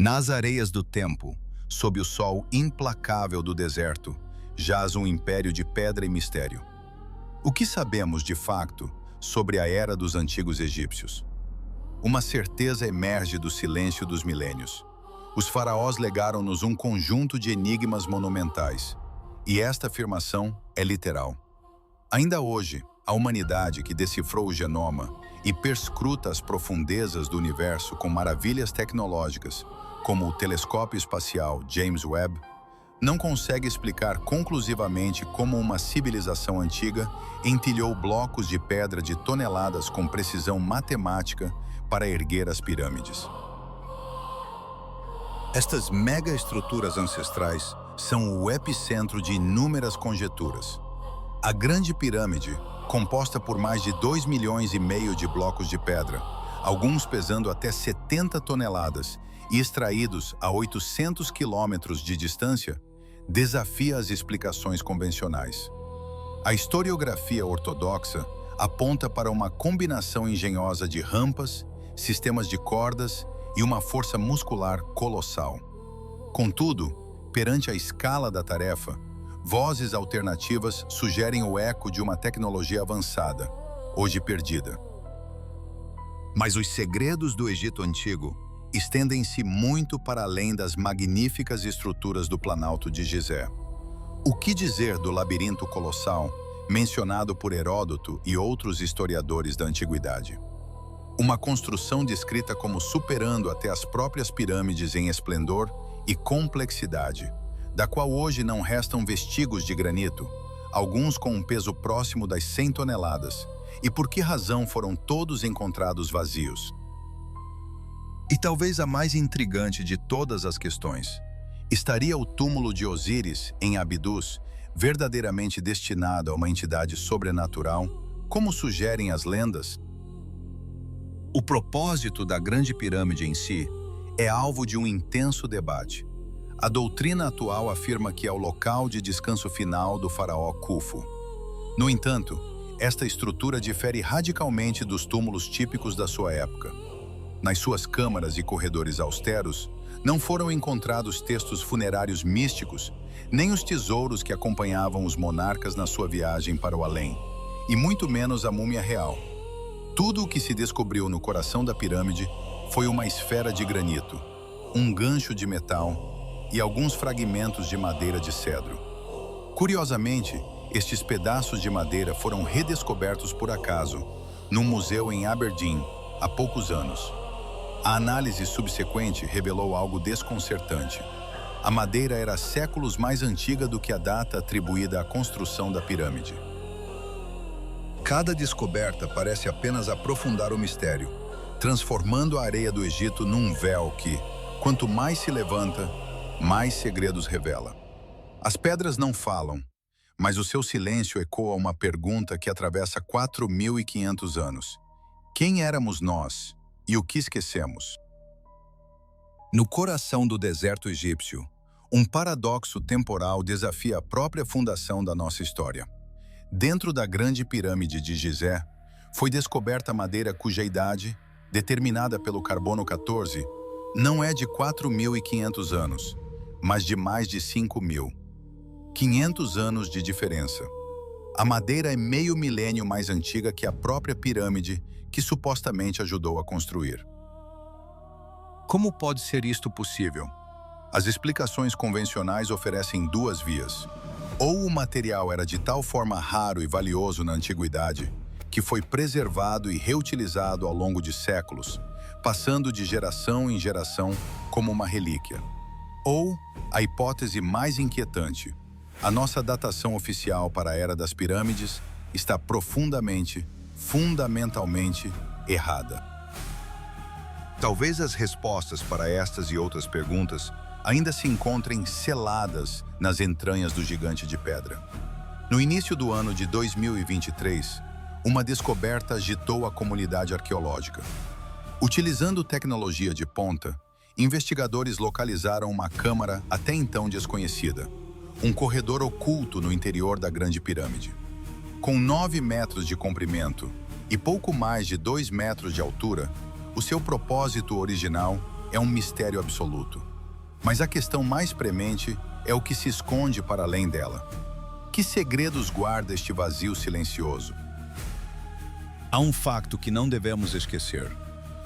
Nas areias do tempo, sob o sol implacável do deserto, jaz um império de pedra e mistério. O que sabemos, de facto, sobre a era dos antigos egípcios? Uma certeza emerge do silêncio dos milênios. Os faraós legaram-nos um conjunto de enigmas monumentais, e esta afirmação é literal. Ainda hoje, a humanidade que decifrou o genoma e perscruta as profundezas do universo com maravilhas tecnológicas, como o telescópio espacial James Webb, não consegue explicar conclusivamente como uma civilização antiga entilhou blocos de pedra de toneladas com precisão matemática para erguer as pirâmides. Estas megaestruturas ancestrais são o epicentro de inúmeras conjecturas. A Grande Pirâmide, composta por mais de 2,5 milhões de blocos de pedra, alguns pesando até 70 toneladas e extraídos a 800 quilômetros de distância, desafia as explicações convencionais. A historiografia ortodoxa aponta para uma combinação engenhosa de rampas, sistemas de cordas e uma força muscular colossal. Contudo, perante a escala da tarefa, vozes alternativas sugerem o eco de uma tecnologia avançada, hoje perdida. Mas os segredos do Egito Antigo estendem-se muito para além das magníficas estruturas do Planalto de Gizé. O que dizer do labirinto colossal, mencionado por Heródoto e outros historiadores da antiguidade? Uma construção descrita como superando até as próprias pirâmides em esplendor e complexidade, da qual hoje não restam vestígios de granito, alguns com um peso próximo das 100 toneladas, e por que razão foram todos encontrados vazios? E talvez a mais intrigante de todas as questões, estaria o túmulo de Osíris, em Abidos, verdadeiramente destinado a uma entidade sobrenatural, como sugerem as lendas? O propósito da Grande Pirâmide em si é alvo de um intenso debate. A doutrina atual afirma que é o local de descanso final do faraó Khufu. No entanto, esta estrutura difere radicalmente dos túmulos típicos da sua época. Nas suas câmaras e corredores austeros, não foram encontrados textos funerários místicos, nem os tesouros que acompanhavam os monarcas na sua viagem para o além, e muito menos a múmia real. Tudo o que se descobriu no coração da pirâmide foi uma esfera de granito, um gancho de metal e alguns fragmentos de madeira de cedro. Curiosamente, estes pedaços de madeira foram redescobertos por acaso, num museu em Aberdeen, há poucos anos. A análise subsequente revelou algo desconcertante. A madeira era séculos mais antiga do que a data atribuída à construção da pirâmide. Cada descoberta parece apenas aprofundar o mistério, transformando a areia do Egito num véu que, quanto mais se levanta, mais segredos revela. As pedras não falam, mas o seu silêncio ecoa uma pergunta que atravessa 4.500 anos. Quem éramos nós e o que esquecemos? No coração do deserto egípcio, um paradoxo temporal desafia a própria fundação da nossa história. Dentro da Grande Pirâmide de Gizé, foi descoberta madeira cuja idade, determinada pelo carbono 14, não é de 4.500 anos, mas de mais de 5.000. 500 anos de diferença. A madeira é meio milênio mais antiga que a própria pirâmide que supostamente ajudou a construir. Como pode ser isto possível? As explicações convencionais oferecem duas vias. Ou o material era de tal forma raro e valioso na antiguidade, que foi preservado e reutilizado ao longo de séculos, passando de geração em geração como uma relíquia. Ou a hipótese mais inquietante: a nossa datação oficial para a Era das Pirâmides está fundamentalmente errada. Talvez as respostas para estas e outras perguntas ainda se encontrem seladas nas entranhas do gigante de pedra. No início do ano de 2023, uma descoberta agitou a comunidade arqueológica. Utilizando tecnologia de ponta, investigadores localizaram uma câmara até então desconhecida, um corredor oculto no interior da Grande Pirâmide. Com 9 metros de comprimento e pouco mais de 2 metros de altura, o seu propósito original é um mistério absoluto. Mas a questão mais premente é o que se esconde para além dela. Que segredos guarda este vazio silencioso? Há um facto que não devemos esquecer.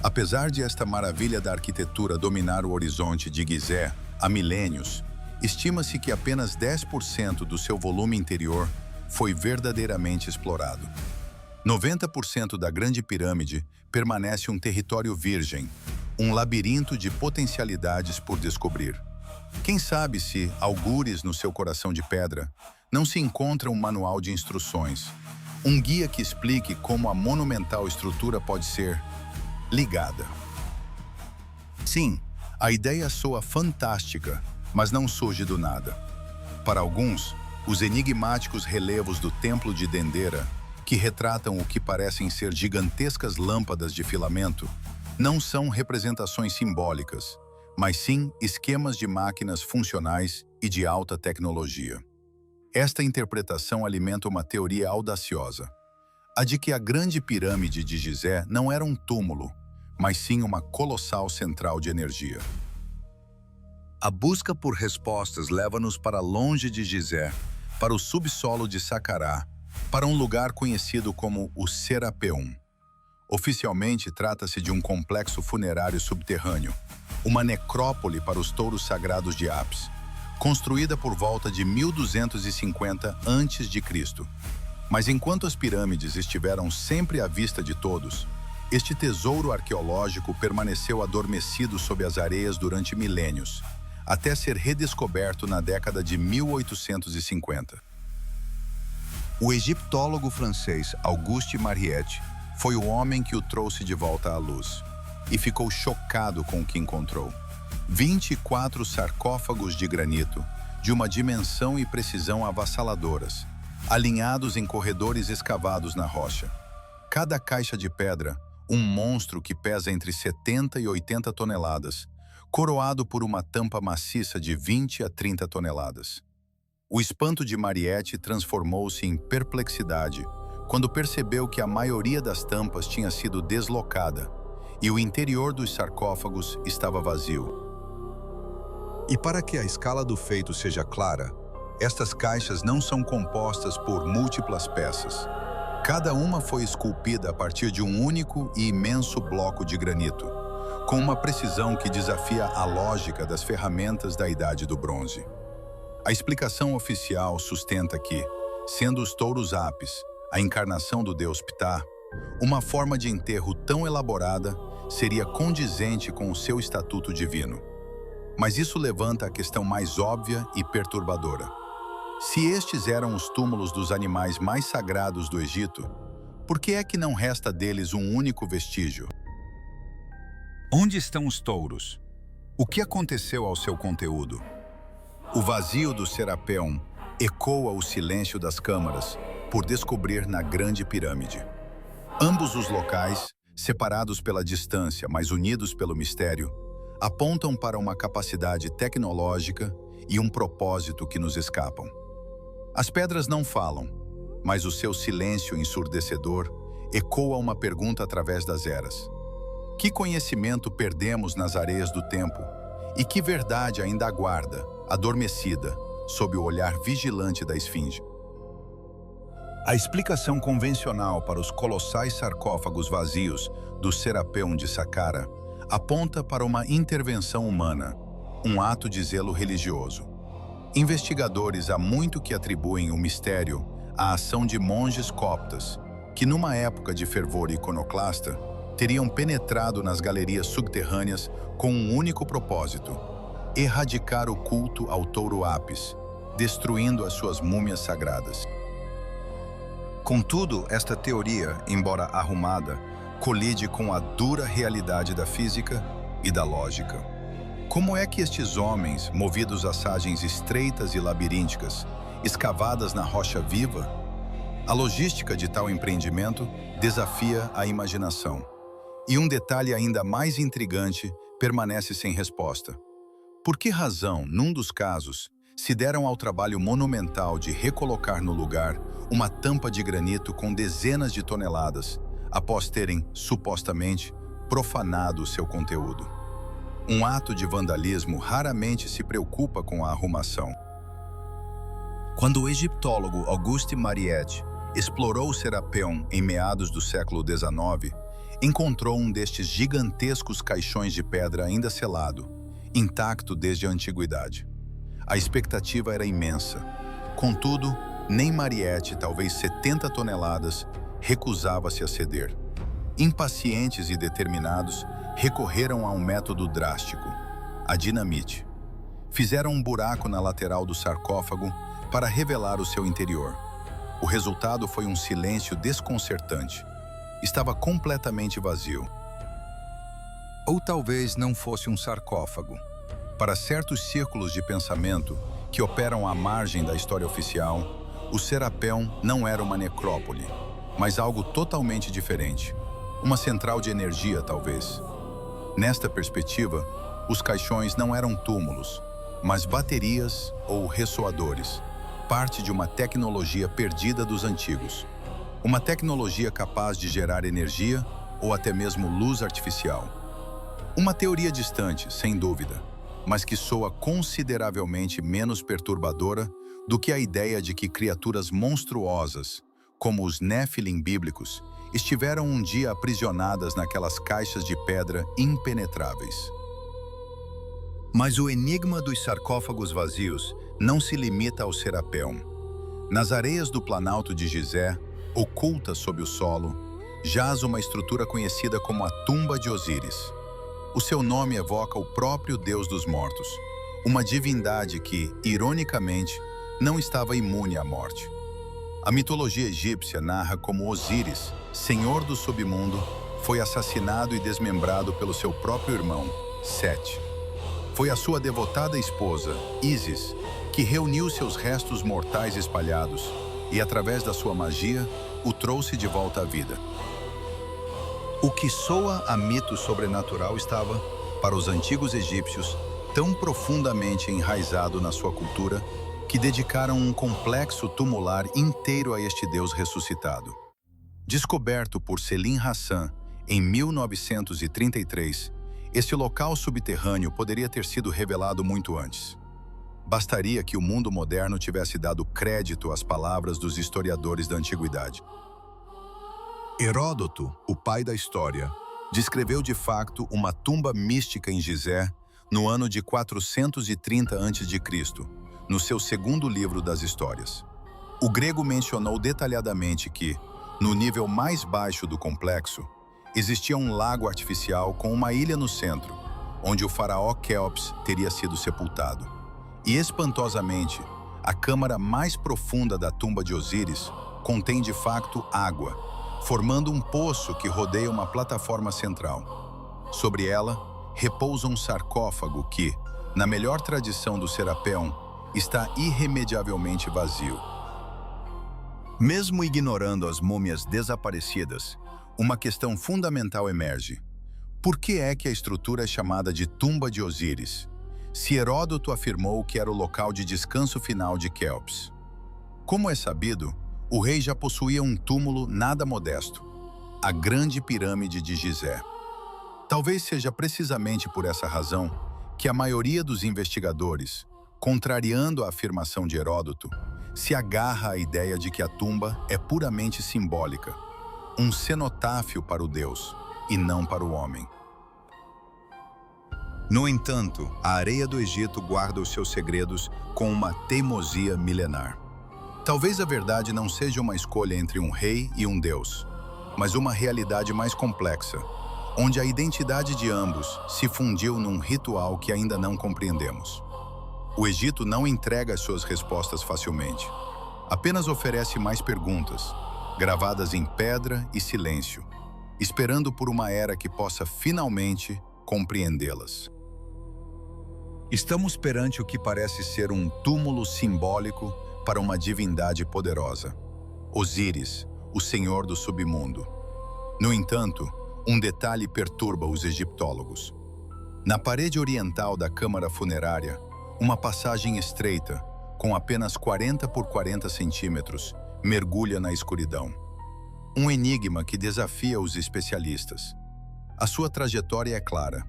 Apesar de esta maravilha da arquitetura dominar o horizonte de Gizé há milênios, estima-se que apenas 10% do seu volume interior foi verdadeiramente explorado. 90% da Grande Pirâmide permanece um território virgem, um labirinto de potencialidades por descobrir. Quem sabe se, algures no seu coração de pedra, não se encontra um manual de instruções, um guia que explique como a monumental estrutura pode ser ligada. Sim, a ideia soa fantástica, mas não surge do nada. Para alguns, os enigmáticos relevos do Templo de Dendera, que retratam o que parecem ser gigantescas lâmpadas de filamento, não são representações simbólicas, mas sim esquemas de máquinas funcionais e de alta tecnologia. Esta interpretação alimenta uma teoria audaciosa, a de que a Grande Pirâmide de Gizé não era um túmulo, mas sim uma colossal central de energia. A busca por respostas leva-nos para longe de Gizé, para o subsolo de Saqqara, para um lugar conhecido como o Serapeum. Oficialmente, trata-se de um complexo funerário subterrâneo, uma necrópole para os touros sagrados de Apis, construída por volta de 1250 a.C. Mas enquanto as pirâmides estiveram sempre à vista de todos, este tesouro arqueológico permaneceu adormecido sob as areias durante milênios, até ser redescoberto na década de 1850. O egiptólogo francês Auguste Mariette foi o homem que o trouxe de volta à luz e ficou chocado com o que encontrou. 24 sarcófagos de granito, de uma dimensão e precisão avassaladoras, alinhados em corredores escavados na rocha. Cada caixa de pedra, um monstro que pesa entre 70 e 80 toneladas, coroado por uma tampa maciça de 20 a 30 toneladas. O espanto de Mariette transformou-se em perplexidade quando percebeu que a maioria das tampas tinha sido deslocada e o interior dos sarcófagos estava vazio. E para que a escala do feito seja clara, estas caixas não são compostas por múltiplas peças. Cada uma foi esculpida a partir de um único e imenso bloco de granito, com uma precisão que desafia a lógica das ferramentas da Idade do Bronze. A explicação oficial sustenta que, sendo os touros Apis a encarnação do deus Ptah, uma forma de enterro tão elaborada seria condizente com o seu estatuto divino. Mas isso levanta a questão mais óbvia e perturbadora. Se estes eram os túmulos dos animais mais sagrados do Egito, por que é que não resta deles um único vestígio? Onde estão os touros? O que aconteceu ao seu conteúdo? O vazio do Serapeum ecoa o silêncio das câmaras por descobrir na Grande Pirâmide. Ambos os locais, separados pela distância, mas unidos pelo mistério, apontam para uma capacidade tecnológica e um propósito que nos escapam. As pedras não falam, mas o seu silêncio ensurdecedor ecoa uma pergunta através das eras. Que conhecimento perdemos nas areias do tempo e que verdade ainda aguarda, adormecida, sob o olhar vigilante da esfinge? A explicação convencional para os colossais sarcófagos vazios do Serapeum de Saqqara aponta para uma intervenção humana, um ato de zelo religioso. Investigadores há muito que atribuem o mistério à ação de monges coptas, que numa época de fervor iconoclasta, teriam penetrado nas galerias subterrâneas com um único propósito: erradicar o culto ao touro Apis, destruindo as suas múmias sagradas. Contudo, esta teoria, embora arrumada, colide com a dura realidade da física e da lógica. Como é que estes homens, movidos a assagens estreitas e labirínticas, escavadas na rocha viva? A logística de tal empreendimento desafia a imaginação. E um detalhe ainda mais intrigante permanece sem resposta. Por que razão, num dos casos, se deram ao trabalho monumental de recolocar no lugar uma tampa de granito com dezenas de toneladas, após terem, supostamente, profanado seu conteúdo? Um ato de vandalismo raramente se preocupa com a arrumação. Quando o egiptólogo Auguste Mariette explorou o Serapeion em meados do século XIX, encontrou um destes gigantescos caixões de pedra ainda selado, intacto desde a antiguidade. A expectativa era imensa. Contudo, nem Mariette, talvez 70 toneladas, recusava-se a ceder. Impacientes e determinados, recorreram a um método drástico, a dinamite. Fizeram um buraco na lateral do sarcófago para revelar o seu interior. O resultado foi um silêncio desconcertante. Estava completamente vazio. Ou talvez não fosse um sarcófago. Para certos círculos de pensamento que operam à margem da história oficial, o Serapeion não era uma necrópole, mas algo totalmente diferente. Uma central de energia, talvez. Nesta perspectiva, os caixões não eram túmulos, mas baterias ou ressoadores, parte de uma tecnologia perdida dos antigos. Uma tecnologia capaz de gerar energia ou até mesmo luz artificial. Uma teoria distante, sem dúvida, mas que soa consideravelmente menos perturbadora do que a ideia de que criaturas monstruosas, como os Néfilim bíblicos, estiveram um dia aprisionadas naquelas caixas de pedra impenetráveis. Mas o enigma dos sarcófagos vazios não se limita ao Serapeion. Nas areias do Planalto de Gizé, oculta sob o solo, jaz uma estrutura conhecida como a Tumba de Osíris. O seu nome evoca o próprio Deus dos mortos, uma divindade que, ironicamente, não estava imune à morte. A mitologia egípcia narra como Osíris, senhor do submundo, foi assassinado e desmembrado pelo seu próprio irmão, Sete. Foi a sua devotada esposa, Ísis, que reuniu seus restos mortais espalhados e, através da sua magia, o trouxe de volta à vida. O que soa a mito sobrenatural estava, para os antigos egípcios, tão profundamente enraizado na sua cultura que dedicaram um complexo tumular inteiro a este Deus ressuscitado. Descoberto por Selim Hassan em 1933, este local subterrâneo poderia ter sido revelado muito antes. Bastaria que o mundo moderno tivesse dado crédito às palavras dos historiadores da antiguidade. Heródoto, o pai da história, descreveu de facto uma tumba mística em Gizé no ano de 430 a.C., no seu segundo livro das histórias. O grego mencionou detalhadamente que, no nível mais baixo do complexo, existia um lago artificial com uma ilha no centro, onde o faraó Quéops teria sido sepultado. E, espantosamente, a câmara mais profunda da tumba de Osíris contém de facto água, formando um poço que rodeia uma plataforma central. Sobre ela, repousa um sarcófago que, na melhor tradição do Serapeion, está irremediavelmente vazio. Mesmo ignorando as múmias desaparecidas, uma questão fundamental emerge. Por que é que a estrutura é chamada de Tumba de Osíris, se Heródoto afirmou que era o local de descanso final de Quéops? Como é sabido, o rei já possuía um túmulo nada modesto, a Grande Pirâmide de Gizé. Talvez seja precisamente por essa razão que a maioria dos investigadores, contrariando a afirmação de Heródoto, se agarra à ideia de que a tumba é puramente simbólica, um cenotáfio para o Deus e não para o homem. No entanto, a areia do Egito guarda os seus segredos com uma teimosia milenar. Talvez a verdade não seja uma escolha entre um rei e um deus, mas uma realidade mais complexa, onde a identidade de ambos se fundiu num ritual que ainda não compreendemos. O Egito não entrega as suas respostas facilmente. Apenas oferece mais perguntas, gravadas em pedra e silêncio, esperando por uma era que possa finalmente compreendê-las. Estamos perante o que parece ser um túmulo simbólico para uma divindade poderosa, Osíris, o senhor do submundo. No entanto, um detalhe perturba os egiptólogos. Na parede oriental da câmara funerária, uma passagem estreita, com apenas 40 por 40 centímetros, mergulha na escuridão. Um enigma que desafia os especialistas. A sua trajetória é clara.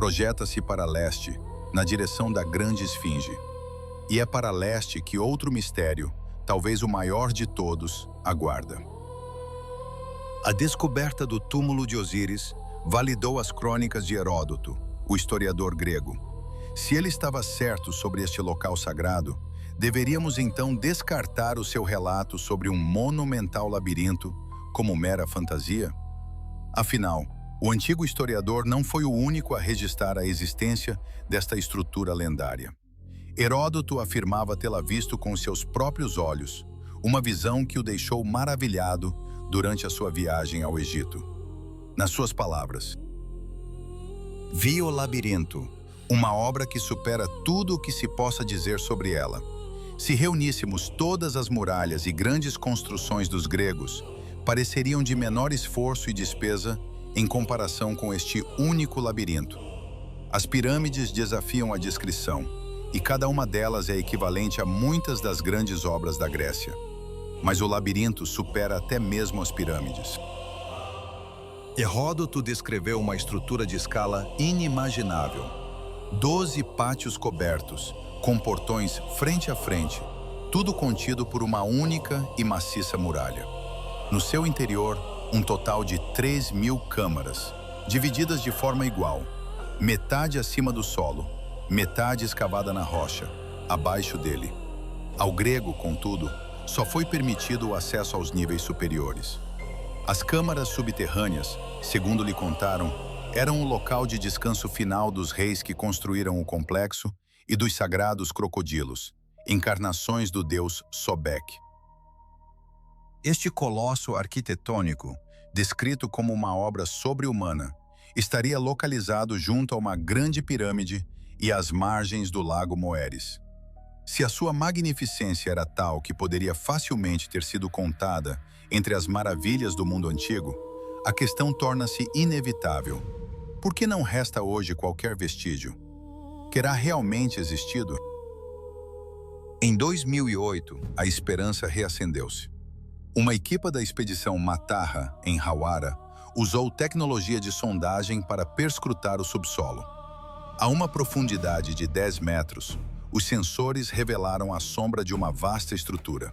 projeta-se para leste, na direção da Grande Esfinge. E é para leste que outro mistério, talvez o maior de todos, aguarda. A descoberta do túmulo de Osíris validou as crônicas de Heródoto, o historiador grego. Se ele estava certo sobre este local sagrado, deveríamos então descartar o seu relato sobre um monumental labirinto como mera fantasia? Afinal, o antigo historiador não foi o único a registrar a existência desta estrutura lendária. Heródoto afirmava tê-la visto com seus próprios olhos, uma visão que o deixou maravilhado durante a sua viagem ao Egito. Nas suas palavras: "Vi o labirinto, uma obra que supera tudo o que se possa dizer sobre ela. Se reuníssemos todas as muralhas e grandes construções dos gregos, pareceriam de menor esforço e despesa em comparação com este único labirinto. As pirâmides desafiam a descrição, e cada uma delas é equivalente a muitas das grandes obras da Grécia. Mas o labirinto supera até mesmo as pirâmides." Heródoto descreveu uma estrutura de escala inimaginável. 12 pátios cobertos, com portões frente a frente, tudo contido por uma única e maciça muralha. No seu interior, um total de 3.000 câmaras, divididas de forma igual, metade acima do solo, metade escavada na rocha, abaixo dele. Ao grego, contudo, só foi permitido o acesso aos níveis superiores. As câmaras subterrâneas, segundo lhe contaram, eram o local de descanso final dos reis que construíram o complexo e dos sagrados crocodilos, encarnações do deus Sobek. Este colosso arquitetônico, descrito como uma obra sobre-humana, estaria localizado junto a uma grande pirâmide e às margens do lago Moeris. Se a sua magnificência era tal que poderia facilmente ter sido contada entre as maravilhas do mundo antigo, a questão torna-se inevitável. Por que não resta hoje qualquer vestígio? Terá realmente existido? Em 2008, a esperança reacendeu-se. Uma equipe da expedição Matarra, em Hawara, usou tecnologia de sondagem para perscrutar o subsolo. A uma profundidade de 10 metros, os sensores revelaram a sombra de uma vasta estrutura.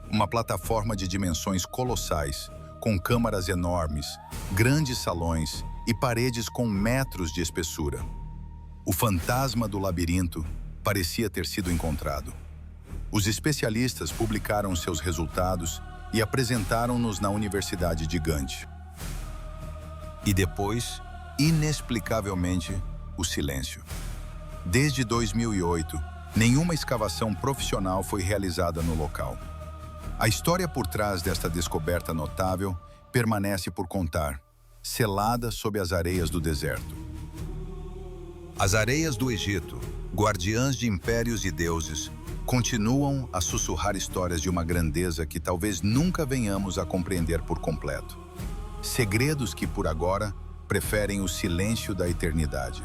Uma plataforma de dimensões colossais, com câmaras enormes, grandes salões e paredes com metros de espessura. O fantasma do labirinto parecia ter sido encontrado. Os especialistas publicaram seus resultados e apresentaram-nos na Universidade de Gand. E depois, inexplicavelmente, o silêncio. Desde 2008, nenhuma escavação profissional foi realizada no local. A história por trás desta descoberta notável permanece por contar, selada sob as areias do deserto. As areias do Egito, guardiãs de impérios e deuses, continuam a sussurrar histórias de uma grandeza que talvez nunca venhamos a compreender por completo. Segredos que, por agora, preferem o silêncio da eternidade.